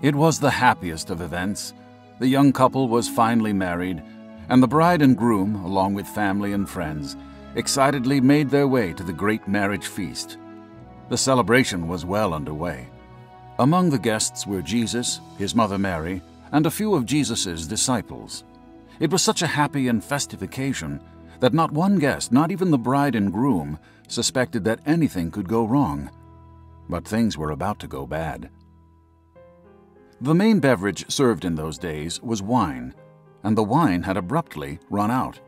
It was the happiest of events. The young couple was finally married, and the bride and groom, along with family and friends, excitedly made their way to the great marriage feast. The celebration was well underway. Among the guests were Jesus, his mother Mary, and a few of Jesus' disciples. It was such a happy and festive occasion that not one guest, not even the bride and groom, suspected that anything could go wrong. But things were about to go bad. The main beverage served in those days was wine, and the wine had abruptly run out.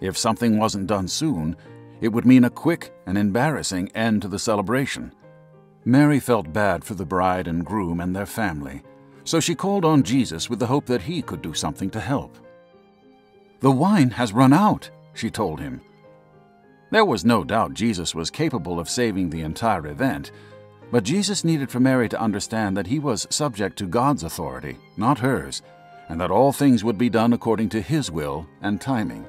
If something wasn't done soon, it would mean a quick and embarrassing end to the celebration. Mary felt bad for the bride and groom and their family, so she called on Jesus with the hope that he could do something to help. "The wine has run out," she told him. There was no doubt Jesus was capable of saving the entire event, but Jesus needed for Mary to understand that he was subject to God's authority, not hers, and that all things would be done according to his will and timing.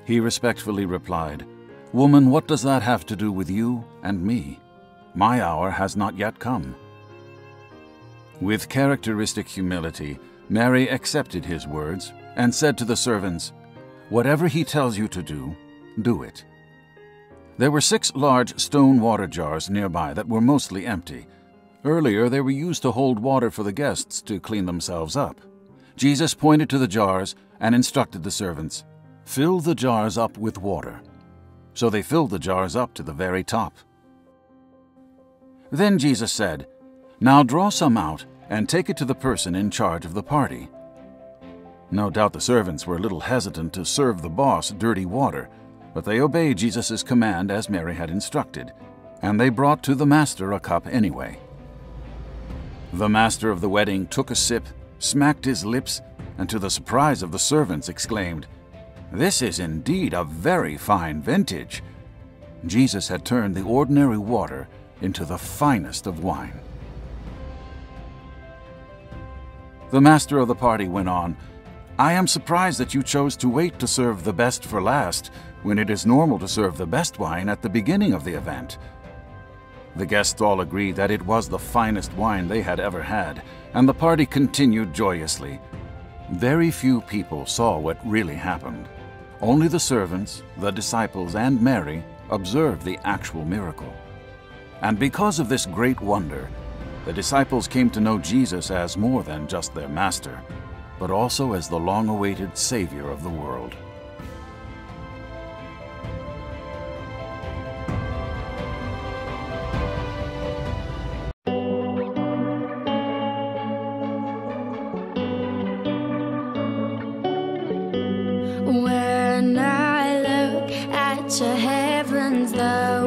He respectfully replied, "Woman, what does that have to do with you and me? My hour has not yet come." With characteristic humility, Mary accepted his words and said to the servants, "Whatever he tells you to do, do it." There were 6 large stone water jars nearby that were mostly empty. Earlier, they were used to hold water for the guests to clean themselves up. Jesus pointed to the jars and instructed the servants, "Fill the jars up with water." So they filled the jars up to the very top. Then Jesus said, "Now draw some out and take it to the person in charge of the party." No doubt the servants were a little hesitant to serve the boss dirty water, but they obeyed Jesus' command as Mary had instructed, and they brought to the master a cup anyway. The master of the wedding took a sip, smacked his lips, and to the surprise of the servants exclaimed, "This is indeed a very fine vintage." Jesus had turned the ordinary water into the finest of wine. The master of the party went on, "I am surprised that you chose to wait to serve the best for last, when it is normal to serve the best wine at the beginning of the event." The guests all agreed that it was the finest wine they had ever had, and the party continued joyously. Very few people saw what really happened. Only the servants, the disciples, and Mary observed the actual miracle. And because of this great wonder, the disciples came to know Jesus as more than just their master, but also as the long-awaited Savior of the world. When I look at your heavens, the